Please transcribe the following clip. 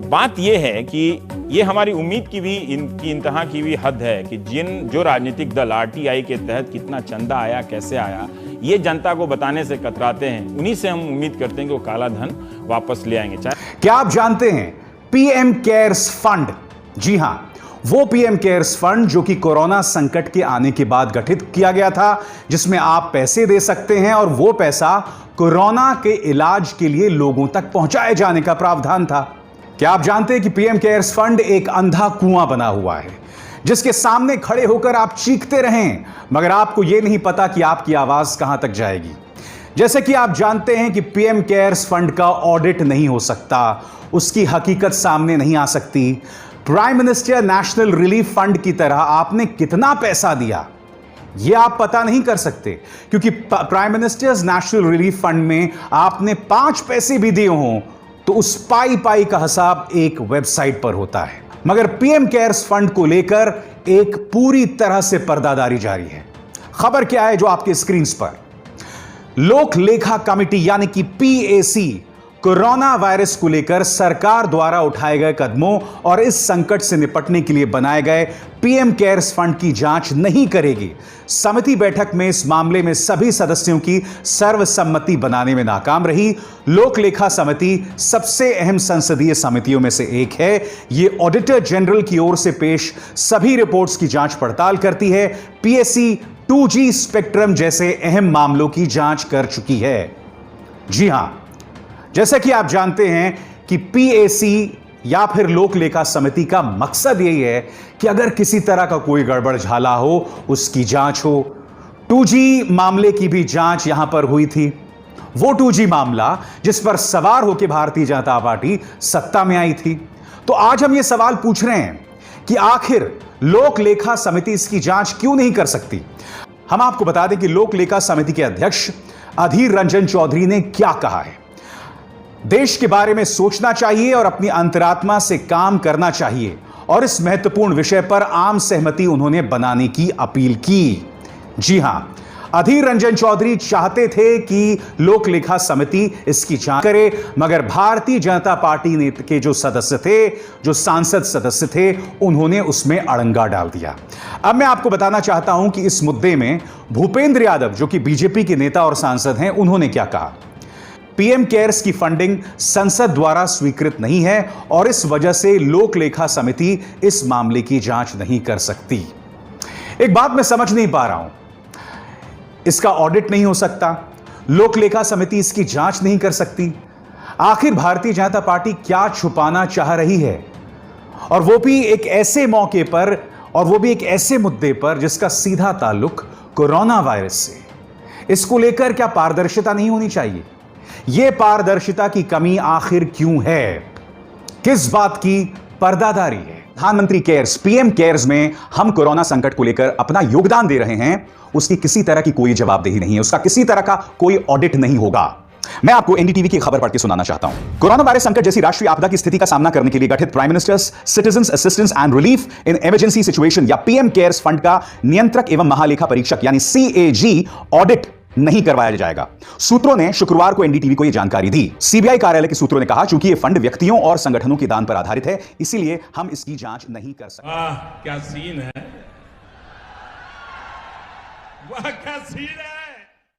बात यह है कि ये हमारी उम्मीद की भी इनकी इंतहा की भी हद है कि जो राजनीतिक दल आरटीआई के तहत कितना चंदा आया, कैसे आया, ये जनता को बताने से कतराते हैं। उन्हीं से हम उम्मीद करते हैं कि वो काला धन वापस ले आएंगे। क्या आप जानते हैं पीएम केयर्स फंड? जी हां, वो पीएम केयर्स फंड जो कि कोरोना संकट के आने के बाद गठित किया गया था, जिसमें आप पैसे दे सकते हैं और वो पैसा कोरोना के इलाज के लिए लोगों तक पहुंचाए जाने का प्रावधान था। क्या आप जानते हैं कि पीएम केयर्स फंड एक अंधा कुआं बना हुआ है जिसके सामने खड़े होकर आप चीखते रहें मगर आपको यह नहीं पता कि आपकी आवाज कहां तक जाएगी। जैसे कि आप जानते हैं कि पीएम केयर्स फंड का ऑडिट नहीं हो सकता, उसकी हकीकत सामने नहीं आ सकती। Prime minister national relief fund की तरह आपने कितना पैसा दिया यह आप पता नहीं कर सकते, क्योंकि prime ministers national relief fund में आपने 5 पैसे भी दिए हों तो उस पाई का हिसाब एक वेबसाइट पर होता है। मगर पीएम केयर्स फंड को लेकर एक पूरी तरह से पर्दादारी जारी है। खबर क्या है जो आपके स्क्रीन पर? लोक लेखा कमेटी यानी कि पीएसी कोरोना वायरस को लेकर सरकार द्वारा उठाए गए कदमों और इस संकट से निपटने के लिए बनाए गए पीएम केयर्स फंड की जांच नहीं करेगी। समिति बैठक में इस मामले में सभी सदस्यों की सर्वसम्मति बनाने में नाकाम रही। लोक लेखा समिति सबसे अहम संसदीय समितियों में से एक है। यह ऑडिटर जनरल की ओर से पेश सभी रिपोर्ट्स की जांच पड़ताल करती है। पीएसी 2G स्पेक्ट्रम जैसे अहम मामलों की जांच कर चुकी है। जी हां, जैसा कि आप जानते हैं कि पीएसी या फिर लोक लेखा समिति का मकसद यही है कि अगर किसी तरह का कोई गड़बड़ झाला हो उसकी जांच हो। 2G मामले की भी जांच यहां पर हुई थी। वो 2G मामला जिस पर सवार होकर भारतीय जनता पार्टी सत्ता में आई थी। तो आज हम ये सवाल पूछ रहे हैं कि आखिर लोक लेखा समिति इसकी जांच क्यों नहीं कर सकती। हम आपको बता दें कि लोक लेखा समिति के अध्यक्ष अधीर रंजन चौधरी ने क्या कहा है। देश के बारे में सोचना चाहिए और अपनी अंतरात्मा से काम करना चाहिए और इस महत्वपूर्ण विषय पर आम सहमति उन्होंने बनाने की अपील की। जी हां, अधीर रंजन चौधरी चाहते थे कि लोक लेखा समिति इसकी जांच करे, मगर भारतीय जनता पार्टी के जो सदस्य थे, जो सांसद सदस्य थे, उन्होंने उसमें अड़ंगा डाल दिया। अब मैं आपको बताना चाहता हूं कि इस मुद्दे में भूपेंद्र यादव जो कि बीजेपी के नेता और सांसद हैं, उन्होंने क्या कहा। पीएम केयर्स की फंडिंग संसद द्वारा स्वीकृत नहीं है और इस वजह से लोक लेखा समिति इस मामले की जांच नहीं कर सकती। एक बात मैं समझ नहीं पा रहा हूं, इसका ऑडिट नहीं हो सकता, लोक लेखा समिति इसकी जांच नहीं कर सकती। आखिर भारतीय जनता पार्टी क्या छुपाना चाह रही है, और वो भी एक ऐसे मौके पर, और वो भी एक ऐसे मुद्दे पर जिसका सीधा ताल्लुक कोरोना वायरस से। इसको लेकर क्या पारदर्शिता नहीं होनी चाहिए? यह पारदर्शिता की कमी आखिर क्यों है? किस बात की पर्दादारी है? प्रधानमंत्री केयर्स, पीएम केयर्स में हम कोरोना संकट को लेकर अपना योगदान दे रहे हैं, उसकी किसी तरह की कोई जवाबदेही नहीं है, उसका किसी तरह का कोई ऑडिट नहीं होगा। मैं आपको एनडीटीवी की खबर पढ़ के सुनाना चाहता हूं। कोरोना वायरस संकट जैसी राष्ट्रीय आपदा की स्थिति का सामना करने के लिए गठित prime ministers citizens assistance and relief in emergency situation या पीएम केयर्स फंड का नियंत्रक एवं महालेखा परीक्षक यानी CAG ऑडिट नहीं करवाया जाएगा। सूत्रों ने शुक्रवार को एनडीटीवी को यह जानकारी दी। सीबीआई कार्यालय के सूत्रों ने कहा, चूंकि यह फंड व्यक्तियों और संगठनों के दान पर आधारित है, इसीलिए हम इसकी जांच नहीं कर सकते। वाह क्या सीन है, वाह क्या सीन है।